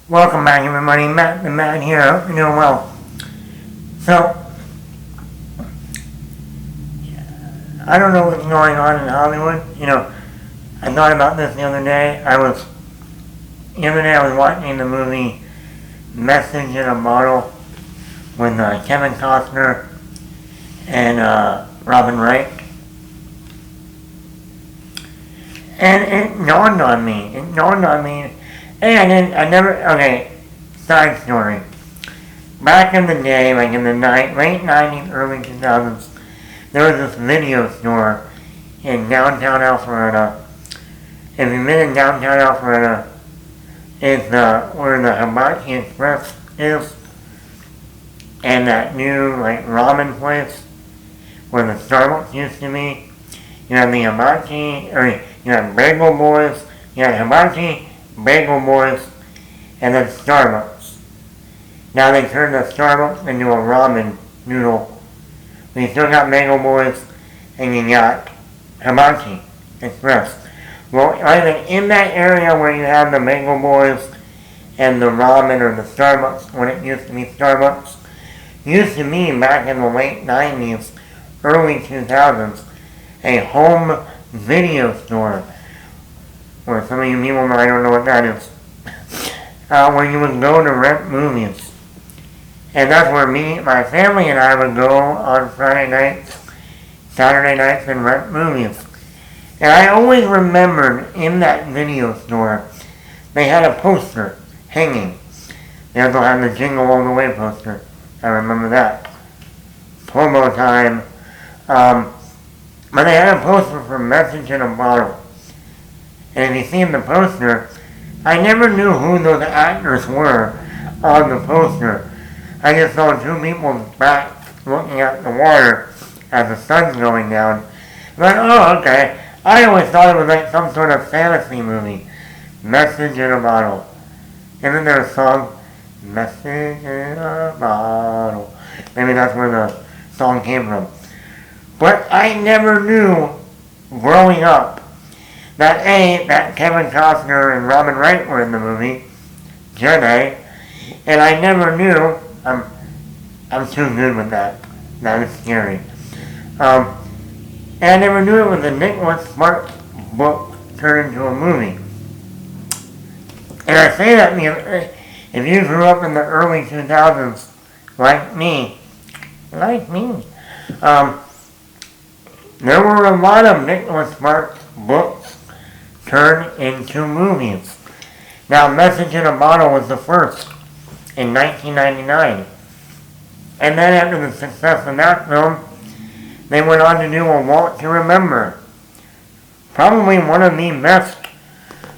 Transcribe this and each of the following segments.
Welcome back, everybody. Matt the Man here. Hope you're doing well. So, I don't know what's going on in Hollywood. I thought about this the other day. The other day I was watching the movie Message in a Bottle with Kevin Costner and Robin Wright. And it dawned on me. Hey, okay, side story. Back in the day, like in the late 90s, early 2000s, there was this video store in downtown Alpharetta. If you've been in downtown Alpharetta, it's where the Hibachi Express is, and that new ramen place where the Starbucks used to be. You have the Hibachi, or you have Bagel Boys, you have Hibachi, Bagel Boys, and then Starbucks. Now they turned the Starbucks into a ramen noodle. We still got Bagel Boys, and you got Hibachi Express. Well, either in that area where you have the Bagel Boys and the ramen or the Starbucks, when it used to be Starbucks, used to be back in the late 90s, early 2000s, a home video store. Or some of you people might don't know what that is. Where you would go to rent movies. And that's where my family and I would go on Friday nights, Saturday nights, and rent movies. And I always remembered in that video store, they had a poster hanging. They also had the Jingle All the Way poster. I remember that. Promo time. But they had a poster for Message in a Bottle. And if you see in the poster, I never knew who those actors were on the poster. I just saw two people's backs looking at the water as the sun's going down. I'm like, oh, okay. I always thought it was like some sort of fantasy movie. Message in a Bottle. And then there's a song, Message in a Bottle. Maybe that's where the song came from. But I never knew, growing up, that Kevin Costner and Robin Wright were in the movie, Jedi, and I never knew, I'm too good with that. That is scary. And I never knew it was a Nicholas Sparks book turned into a movie. And I say that because if you grew up in the early 2000s, like me, there were a lot of Nicholas Sparks books turned into movies. Now, Message in a Bottle was the first in 1999. And then after the success of that film, they went on to do A Walk to Remember. Probably one of the best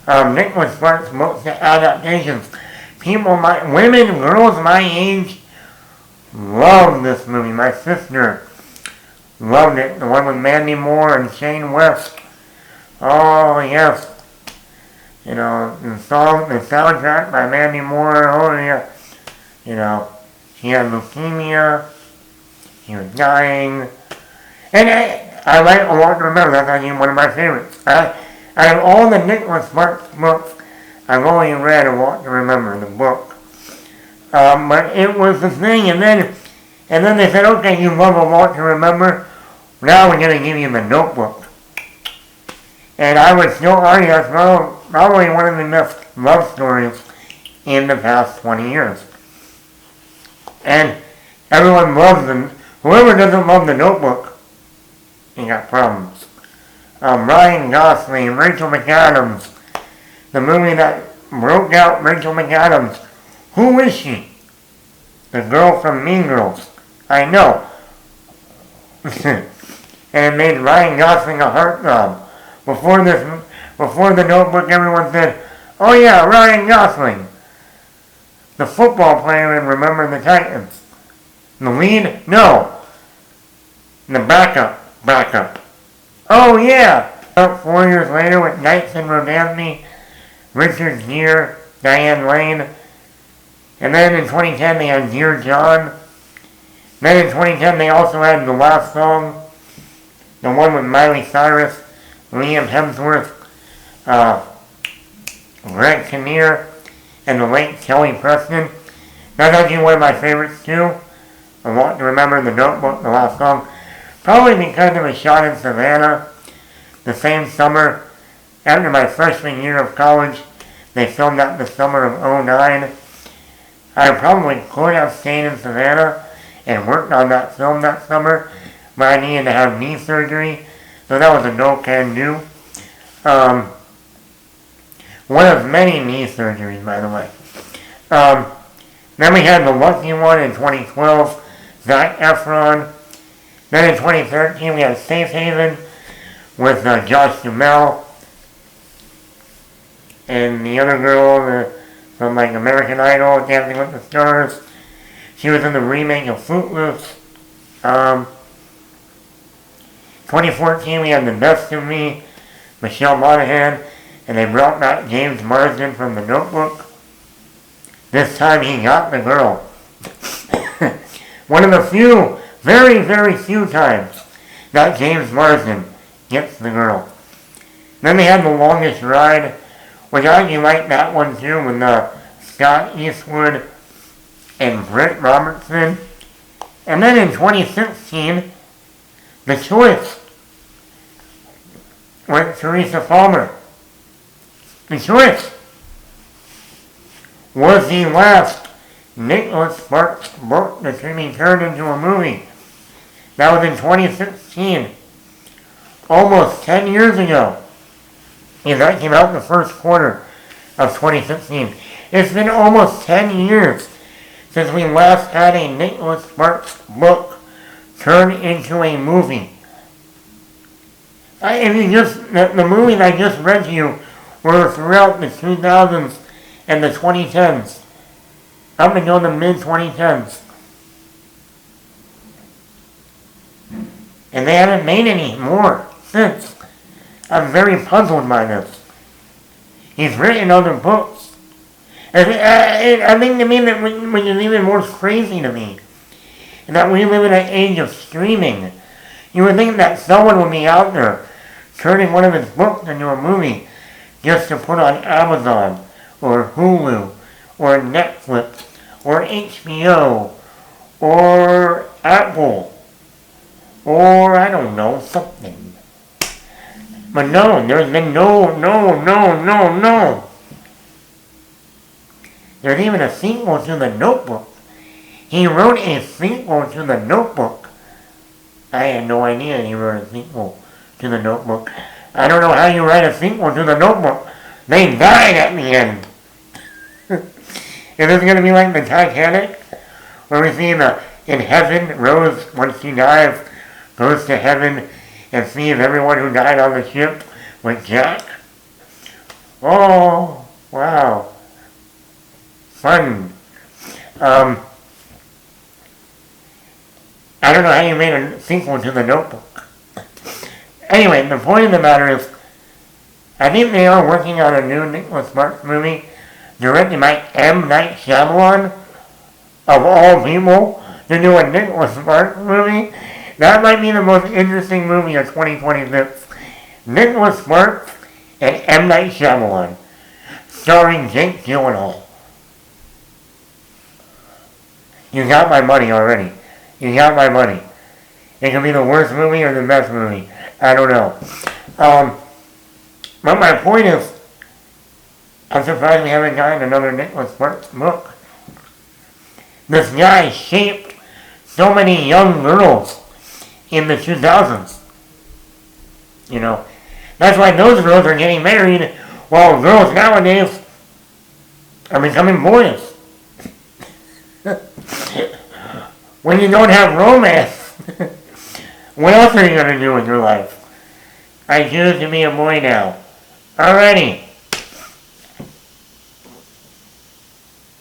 Nicholas Sparks books adaptations. Women, girls my age loved this movie. My sister loved it. The one with Mandy Moore and Shane West. Oh, yes. The soundtrack by Mandy Moore, oh yeah. She had leukemia. She was dying. And I like A Walk to Remember. That's actually one of my favorites. Out of all the Nicholas Sparks books, I've only read A Walk to Remember, the book. But it was the thing, and then they said, okay, you love A Walk to Remember. Now we're going to give you the Notebook. And I would still argue that's probably one of the best love stories in the past 20 years. And everyone loves them. Whoever doesn't love the Notebook, you got problems. Ryan Gosling, Rachel McAdams, the movie that broke out Rachel McAdams. Who is she? The girl from Mean Girls. I know. And it made Ryan Gosling a heartthrob. Before the Notebook, everyone said, oh yeah, Ryan Gosling, the football player in Remember the Titans. The lead? No. The backup. Oh yeah. About 4 years later with Knights and Rodamne, Richard Gere, Diane Lane. And then in 2010 they had Dear John. Then in 2010 they also had The Last Song, the one with Miley Cyrus, Liam Hemsworth, Greg Kinnear. and the late Kelly Preston. That's actually one of my favorites too. I Want to Remember the Notebook, the last song. Probably because it was shot in Savannah the same summer after my freshman year of college. They filmed that the summer of '09. I probably could have stayed in Savannah and worked on that film that summer, but I needed to have knee surgery, so that was a no-can-do. One of many knee surgeries, by the way. Then we had The Lucky One in 2012, Zac Efron. Then in 2013 we had Safe Haven with Josh Duhamel and the other girl from like American Idol, Dancing with the Stars. She was in the remake of Footloose. 2014 we had The Best of Me, Michelle Monaghan, and they brought back James Marsden from The Notebook. This time he got the girl. One of the few, very, very few times that James Marsden gets the girl. Then they had The Longest Ride, which I actually like that one too, with Scott Eastwood and Britt Robertson. And then in 2016, The Choice with Teresa Palmer. The Choice was the last Nicholas Sparks book that can be turned into a movie. That was in 2016. Almost 10 years ago. And that came out in the first quarter of 2016. It's been almost 10 years since we last had a Nicholas Sparks book turned into a movie. The movies I just read to you were throughout the 2000s and the 2010s, up until the mid-2010s. And they haven't made any more since. I'm very puzzled by this. He's written other books. And I think to me that which is even more crazy to me, and that we live in an age of streaming. You would think that someone would be out there turning one of his books into a movie just to put on Amazon, or Hulu, or Netflix, or HBO, or Apple, or I don't know, something. But no, there's been no. There's even a sequel to The Notebook. He wrote a sequel to The Notebook. I had no idea he wrote a sequel to The Notebook. I don't know how you write a sequel to The Notebook. They died at the end. Is this going to be like the Titanic? Where we see in heaven, Rose, once she dies, goes to heaven and sees everyone who died on the ship with Jack? Oh, wow. Fun. I don't know how you made a sequel to The Notebook. Anyway, the point of the matter is, I think they are working on a new Nicholas Sparks movie, directed by M. Night Shyamalan, of all people, to do a Nicholas Sparks movie. That might be the most interesting movie of 2026. Nicholas Sparks and M. Night Shyamalan, starring Jake Gyllenhaal. You got my money already. You got my money. It could be the worst movie or the best movie. I don't know. But my point is, I'm surprised we haven't gotten another Nicholas Sparks book. This guy shaped so many young girls in the 2000s. You know, that's why those girls are getting married, while girls nowadays are becoming boys. When you don't have romance, what else are you going to do in your life? I choose to be a boy now. Alrighty.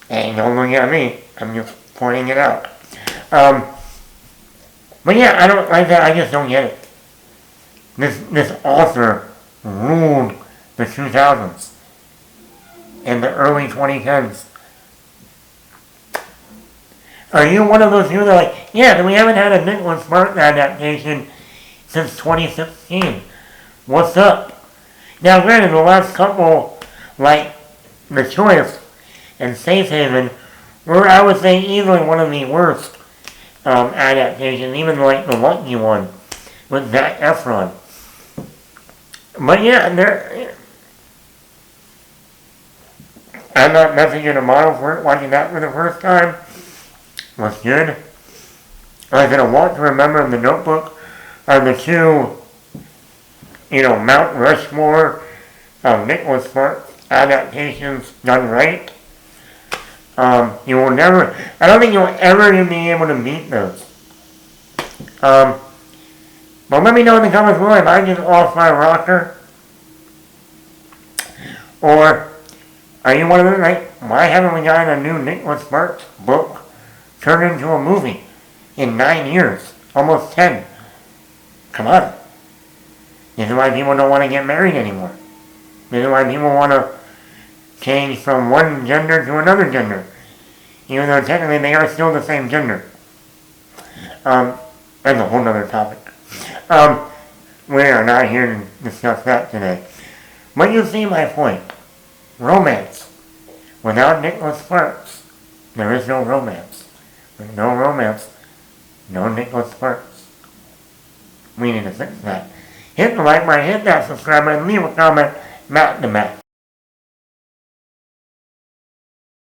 Hey, don't look at me. I'm just pointing it out. But yeah, I don't like that. I just don't get it. This author ruled the 2000s and the early 2010s. Are you one of those people that are like, yeah, we haven't had a Nicholas Sparks adaptation since 2016. What's up? Now granted, the last couple, like The Choice, and Safe Haven were, I would say, easily one of the worst adaptations, even like the Lucky one with Zac Efron. But yeah, I'm not messaging a model for it. Watching that for the first time was good. Like in A Walk to Remember and The Notebook are the two, Mount Rushmore of Nicholas Sparks adaptations done right. You will never, I don't think you'll ever be able to beat those. But let me know in the comments below if I just off my rocker. Or are you one of them like, why haven't we gotten a new Nicholas Sparks book turned into a movie in 9 years? Almost 10. Come on. This is why people don't want to get married anymore. This is why people want to change from one gender to another gender. Even though technically they are still the same gender. That's a whole other topic. We are not here to discuss that today. But you see my point. Romance. Without Nicholas Sparks, there is no romance. With no romance, no Nicholas Sparks. We need to fix that. Hit the like button, hit that subscribe button, leave a comment, Matt the Matt.